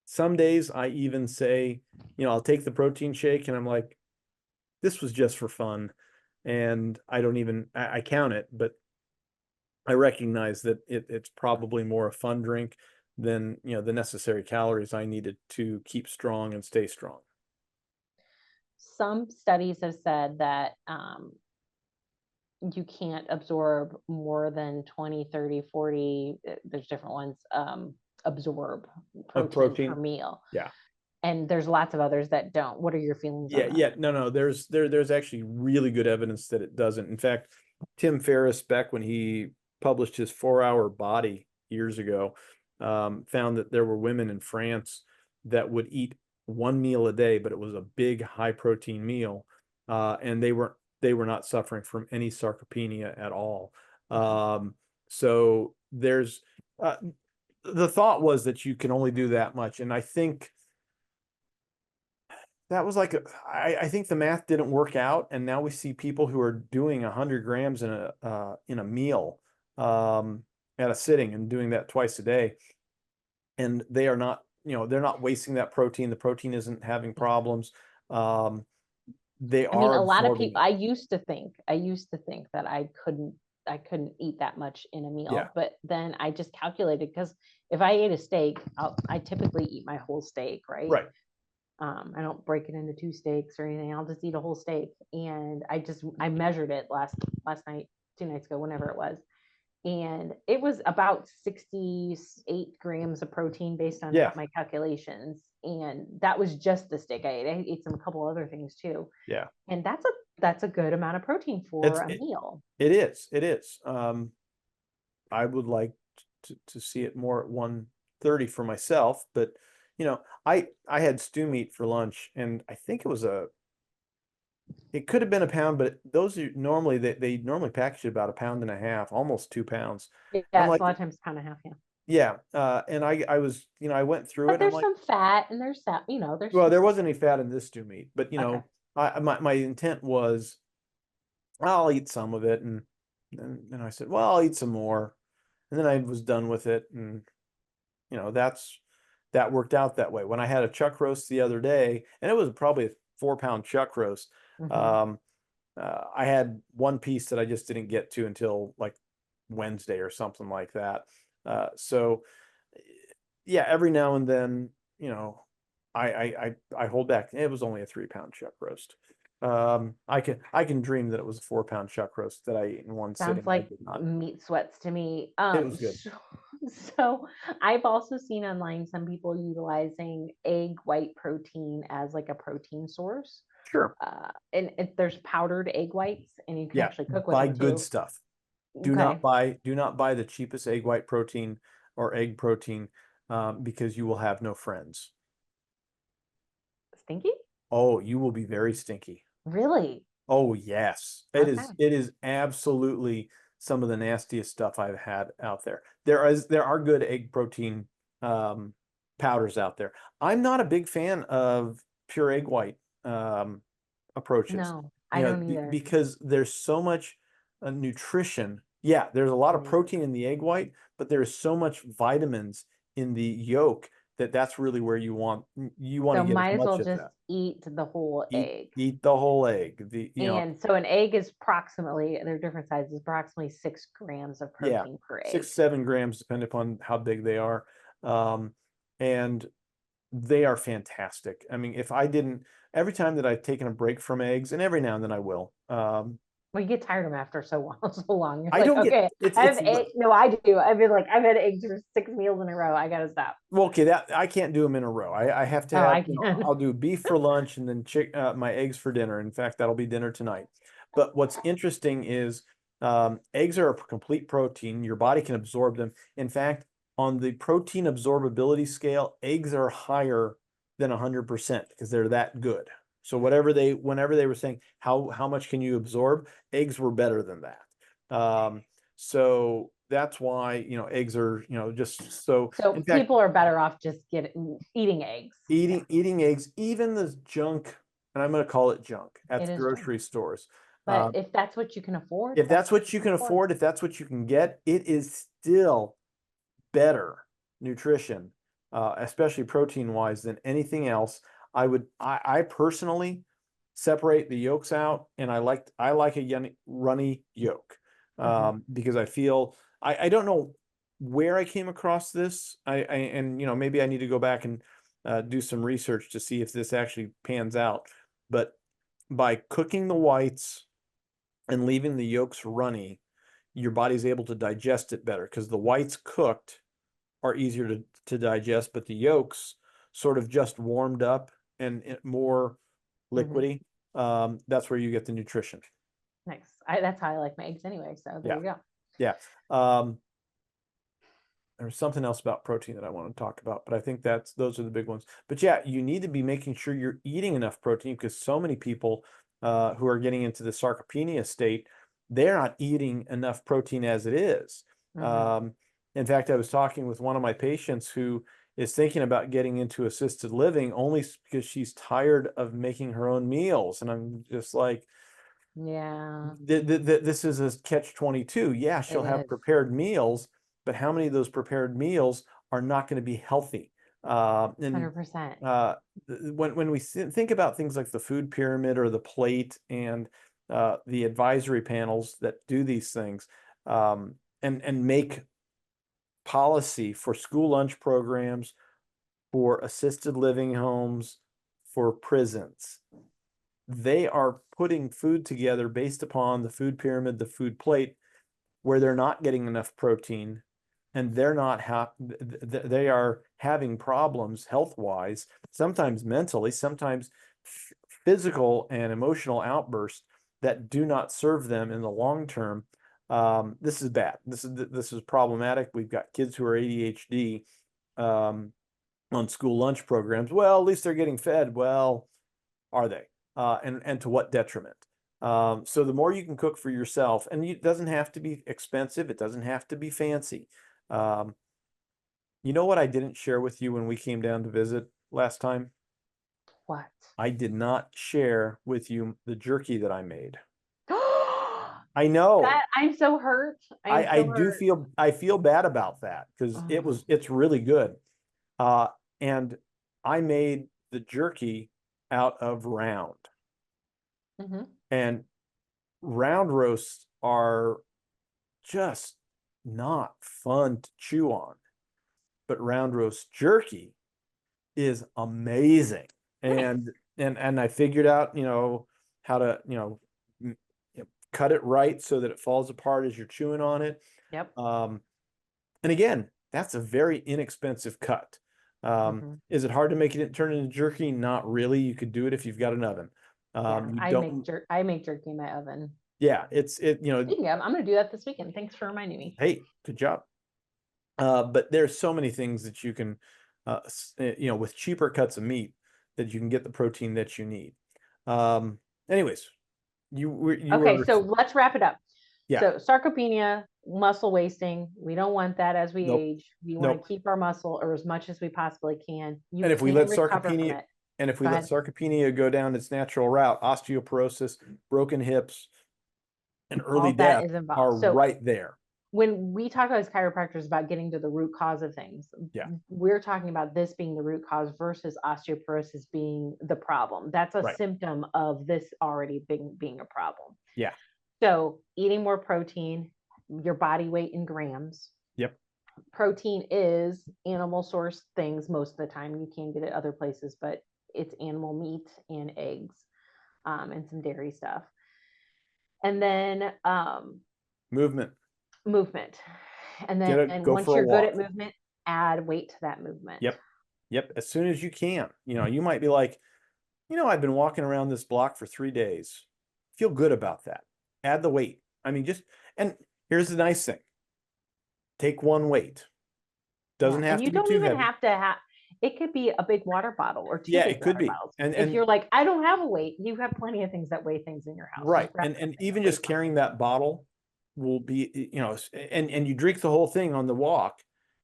some days I even say, I'll take the protein shake and I'm like, this was just for fun. And I count it, but I recognize that it's probably more a fun drink than, the necessary calories I needed to keep strong and stay strong. Some studies have said that you can't absorb more than 20, 30, 40, there's different ones, absorb protein per meal. Yeah. And there's lots of others that don't. What are your feelings on that? Yeah. No, there's actually really good evidence that it doesn't. In fact, Tim Ferriss, back when he published his 4-Hour Body years ago, found that there were women in France that would eat one meal a day, but it was a big high protein meal, and they were not suffering from any sarcopenia at all. So there's the thought was that you can only do that much, and I think that was I think the math didn't work out, and now we see people who are doing 100 grams in a meal at a sitting, and doing that twice a day, and they are not, they're not wasting that protein. The protein isn't having problems. A lot of people, I used to think that I couldn't eat that much in a meal, but then I just calculated, because if I ate a steak, I typically eat my whole steak, right? I don't break it into 2 steaks or anything. I'll just eat a whole steak. And I measured it last night, 2 nights ago, whenever it was. And it was about 68 grams of protein based on my calculations. And that was just the steak I ate a couple other things too. Yeah. And that's a good amount of protein for a meal. It is. I would like to see it more at 130 for myself, but I had stew meat for lunch, and I think it could have been a pound, but those are normally, they normally package it about 1.5 pounds, almost 2 pounds. Yeah, a lot of times 1.5 pounds. Yeah. And I was, I went through it. But there's some fat, and there's that, well, there wasn't any fat in this stew meat, but my intent was, I'll eat some of it, and I said, well, I'll eat some more, and then I was done with it, and that worked out that way. When I had a chuck roast the other day, and it was probably a 4-pound chuck roast, I had one piece that I just didn't get to until like Wednesday or something like that. So yeah, every now and then, I hold back. It was only a 3-pound chuck roast. I can dream that it was a 4-pound chuck roast that I ate in one sitting. Sounds like meat sweats to me. It was good. So I've also seen online some people utilizing egg white protein as like a protein source. Sure. And there's powdered egg whites, and you can actually cook with buy them good too. stuff. Do not buy the cheapest egg white protein or egg protein, because you will have no friends. Stinky? Oh, you will be very stinky. Really? Oh, yes. It is absolutely some of the nastiest stuff I've had out there. There are good egg protein powders out there. I'm not a big fan of pure egg white approaches. No, I don't either. Because there's so much nutrition. Yeah, there's a lot of protein in the egg white, but there's so much vitamins in the yolk that's really where you want to get might as as well much of just that. eat the whole egg. Eat the whole egg. So an egg is approximately, they're different sizes, approximately 6 grams of protein per egg. 6-7 grams, depending upon how big they are. And they are fantastic. I mean, every time that I've taken a break from eggs, and every now and then I will. Well, you get tired of them after so long. I don't get. No, I do. I've had eggs for 6 meals in a row. I gotta stop. Well, okay, I can't do them in a row. I have to have. I'll do beef for lunch and then my eggs for dinner. In fact, that'll be dinner tonight. But what's interesting is eggs are a complete protein. Your body can absorb them. In fact, on the protein absorbability scale, eggs are higher than 100% because they're that good. So whenever they were saying how much can you absorb, eggs were better than that. So that's why, eggs are, just so. So people are better off just eating eggs. Eating eggs, even the junk, and I'm going to call it junk at the grocery stores. But if that's what you can afford, if that's what you can get, it is still better nutrition, especially protein wise, than anything else. I personally separate the yolks out, and I like a runny yolk, because I feel I don't know where I came across this. And maybe I need to go back and do some research to see if this actually pans out. But by cooking the whites and leaving the yolks runny, your body's able to digest it better, because the whites cooked are easier to digest, but the yolks sort of just warmed up and more liquidy. That's where you get the nutrition. Nice. That's how I like my eggs anyway. So there you go. Yeah. There's something else about protein that I want to talk about, but I think those are the big ones. But yeah, you need to be making sure you're eating enough protein, because so many people who are getting into the sarcopenia state, they're not eating enough protein as it is. In fact, I was talking with one of my patients who is thinking about getting into assisted living only because she's tired of making her own meals. And I'm just like, yeah, this is a catch-22. Yeah, she'll have prepared meals, but how many of those prepared meals are not going to be healthy? 100%. When we think about things like the food pyramid or the plate and the advisory panels that do these things, and make policy for school lunch programs, for assisted living homes, for prisons, they are putting food together based upon the food pyramid, the food plate, where they're not getting enough protein, and they're not they are having problems health-wise, sometimes mentally, sometimes physical and emotional outbursts that do not serve them in the long term. This is bad. This is problematic. We've got kids who are ADHD on school lunch programs. Well, at least they're getting fed. Well, are they? And to what detriment? So the more you can cook for yourself, and it doesn't have to be expensive. It doesn't have to be fancy. You know what I didn't share with you when we came down to visit last time? What? I did not share with you the jerky that I made. I know. I'm so hurt. I feel bad about that, because it's really good. And I made the jerky out of round. And round roasts are just not fun to chew on, but round roast jerky is amazing. And I figured out, how to, cut it right so that it falls apart as you're chewing on it. Yep. And again, that's a very inexpensive cut. Is it hard to make it turn into jerky? Not really. You could do it if you've got an oven. I make jerky in my oven. Yeah, Speaking of, I'm going to do that this weekend. Thanks for reminding me. Hey, good job. But there's so many things that you can, with cheaper cuts of meat, that you can get the protein that you need. Anyways, so let's wrap it up. Yeah. So sarcopenia, muscle wasting, we don't want that as we age. We want to keep our muscle, or as much as we possibly can. And if we let sarcopenia go down its natural route, osteoporosis, broken hips, and early death are right there. When we talk as chiropractors about getting to the root cause of things, we're talking about this being the root cause versus osteoporosis being the problem. That's a symptom of this already being a problem. Yeah. So eating more protein, your body weight in grams. Yep. Protein is animal source things most of the time. You can get it other places, but it's animal meat and eggs, and some dairy stuff. And then movement. And then once you're good at movement, add weight to that movement. Yep. As soon as you can. You might be like, I've been walking around this block for 3 days. Feel good about that. Add the weight. And here's the nice thing. Take one weight. Doesn't have to be too heavy. You don't even have to have, it could be a big water bottle or two big water bottles. And if you're like, I don't have a weight, you have plenty of things that weigh things in your house. Right. And even just carrying that bottle will be, and you drink the whole thing on the walk.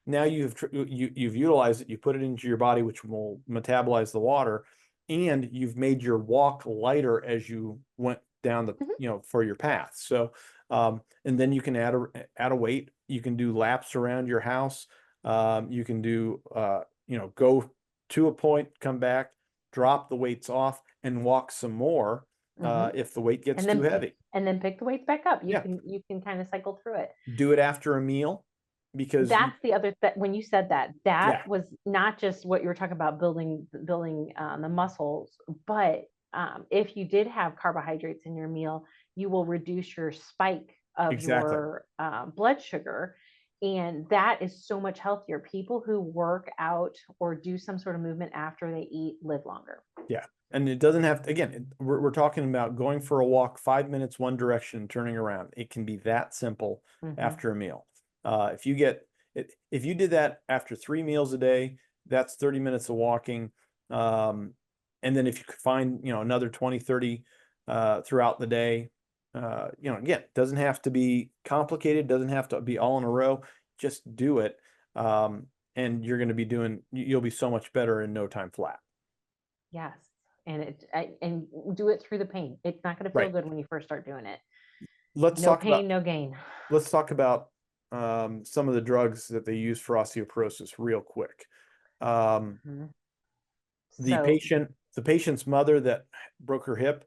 Now you've utilized it, you put it into your body, which will metabolize the water, and you've made your walk lighter as you went down the, for your path. So, and then you can add a weight. You can do laps around your house. You can do, go to a point, come back, drop the weights off, and walk some more. If the weight gets too heavy, and then pick the weights back up. You can kind of cycle through it. Do it after a meal, because that's the other when you said that was not just what you were talking about building the muscles, but if you did have carbohydrates in your meal, you will reduce your spike of your blood sugar. And that is so much healthier. People who work out or do some sort of movement after they eat live longer. Yeah. And it doesn't have to, again, we're talking about going for a walk 5 minutes one direction, turning around. It can be that simple after a meal. If you did that after 3 meals a day, that's 30 minutes of walking. And then if you could find, another 20, 30 throughout the day, again, it doesn't have to be complicated, doesn't have to be all in a row. Just do it. And you're going to be you'll be so much better in no time flat. Yes. And do it through the pain. It's not going to feel good when you first start doing it. No pain, no gain. Let's talk about some of the drugs that they use for osteoporosis real quick. The patient's mother that broke her hip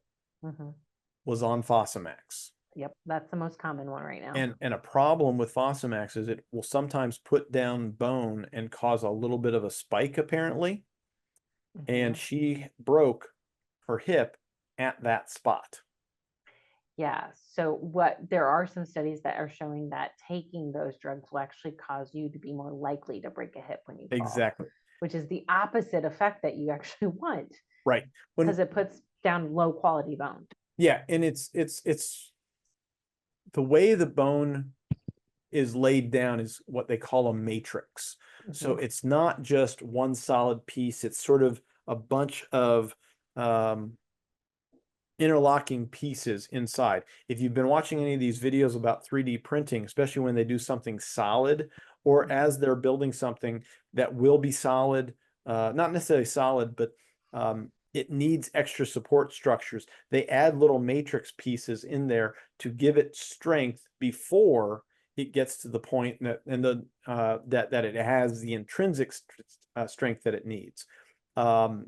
was on Fosamax. Yep, that's the most common one right now. And a problem with Fosamax is it will sometimes put down bone and cause a little bit of a spike, apparently. And she broke her hip at that spot. Yeah. So there are some studies that are showing that taking those drugs will actually cause you to be more likely to break a hip when you fall. Exactly. Which is the opposite effect that you actually want. Right. Because it puts down low quality bone. Yeah. And it's the way the bone is laid down is what they call a matrix. So it's not just one solid piece. It's sort of a bunch of interlocking pieces inside. If you've been watching any of these videos about 3D printing, especially when they do something solid, or as they're building something that will be solid, not necessarily solid, but it needs extra support structures, they add little matrix pieces in there to give it strength before it gets to the point that it has the intrinsic strength that it needs. And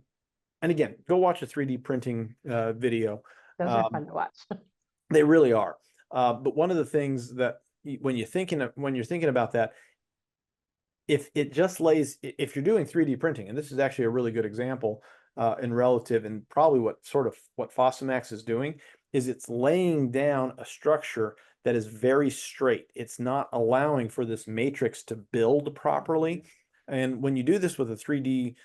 again, go watch a 3D printing video. Those are fun to watch. They really are. But one of the things that when you're thinking about that, if you're doing 3D printing, and this is actually a really good example, in relative, and probably what Fosamax is doing is it's laying down a structure that is very straight. It's not allowing for this matrix to build properly. And when you do this with a 3D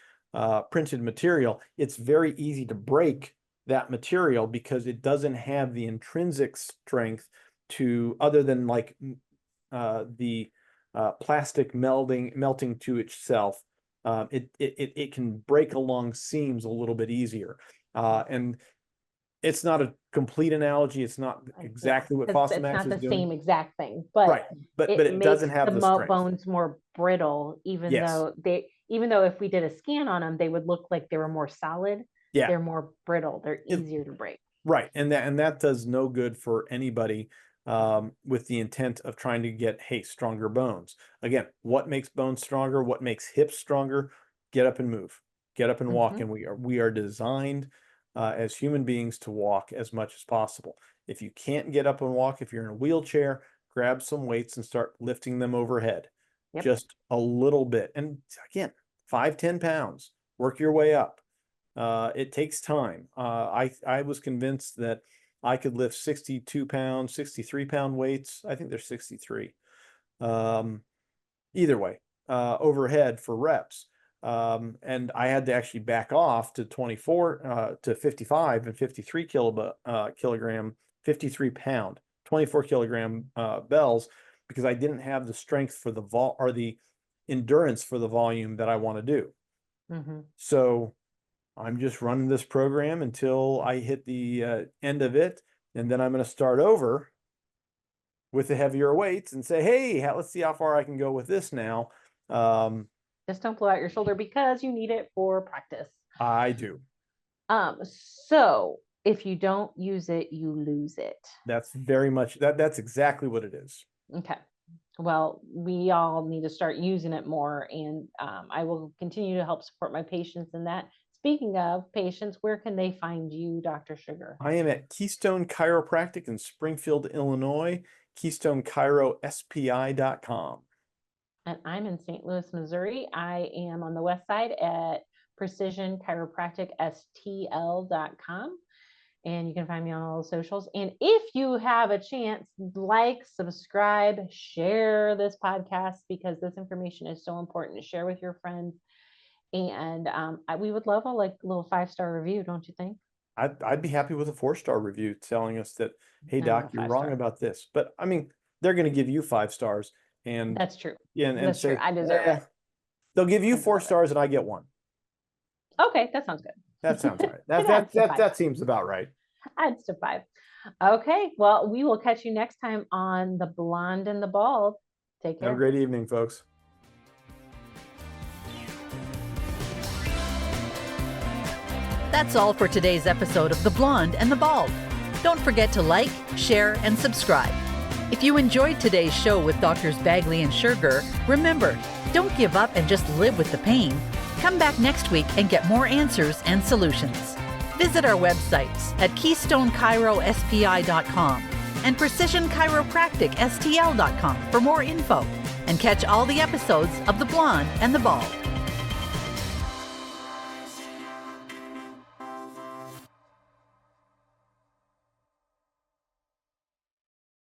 printed material, it's very easy to break that material because it doesn't have the intrinsic strength to, other than like the plastic melting to itself. It can break along seams a little bit easier. And it's not a complete analogy. It's not exactly what Fosamax is doing. It's not the same exact thing, but right. But it doesn't have the strength. Bones more brittle, even though if we did a scan on them, they would look like they were more solid. Yeah. They're more brittle. They're easier to break. Right. And that does no good for anybody with the intent of trying to get, stronger bones. Again, what makes bones stronger? What makes hips stronger? Get up and move. Get up and walk. And we are designed as human beings to walk as much as possible. If you can't get up and walk, if you're in a wheelchair, grab some weights and start lifting them overhead. Just a little bit. And again, 5-10 pounds, work your way up. It takes time. I was convinced that I could lift 62 pound, 63 pound weights. I think they're 63. Either way, overhead for reps. And I had to actually back off to 24 to 55 and 53 kilogram, 53 pound, 24 kilogram bells, because I didn't have the strength for the endurance for the volume that I want to do. So I'm just running this program until I hit the end of it, and then I'm going to start over with the heavier weights and say, hey, let's see how far I can go with this now. Just don't blow out your shoulder because you need it for practice. I do. So if you don't use it, you lose it. That's very much that's exactly what it is. Okay. Well, we all need to start using it more, and I will continue to help support my patients in that. Speaking of patients, where can they find you, Dr. Schurger? I am at Keystone Chiropractic in Springfield, Illinois, KeystoneChiroSPI.com. And I'm in St. Louis, Missouri. I am on the west side at Precision Chiropractic STL.com. And you can find me on all the socials. And if you have a chance, like, subscribe, share this podcast, because this information is so important to share with your friends. And we would love a little 5-star review, don't you think? I'd be happy with a 4-star review telling us that, hey, Doc, you're wrong about this. But I mean, they're going to give you 5 stars. And that's true. Yeah, and that's say, true. I deserve it. They'll give you 4 stars and I get 1. Okay, that sounds good. That sounds right. That seems about right. Adds to 5. Okay, well, we will catch you next time on The Blonde and the Bald. Take care. Have a great evening, folks. That's all for today's episode of The Blonde and the Bald. Don't forget to like, share, and subscribe. If you enjoyed today's show with Drs. Bagley and Schurger, remember, don't give up and just live with the pain. Come back next week and get more answers and solutions. Visit our websites at KeystoneChiroSPI.com and PrecisionChiropracticSTL.com for more info, and catch all the episodes of The Blonde and the Bald.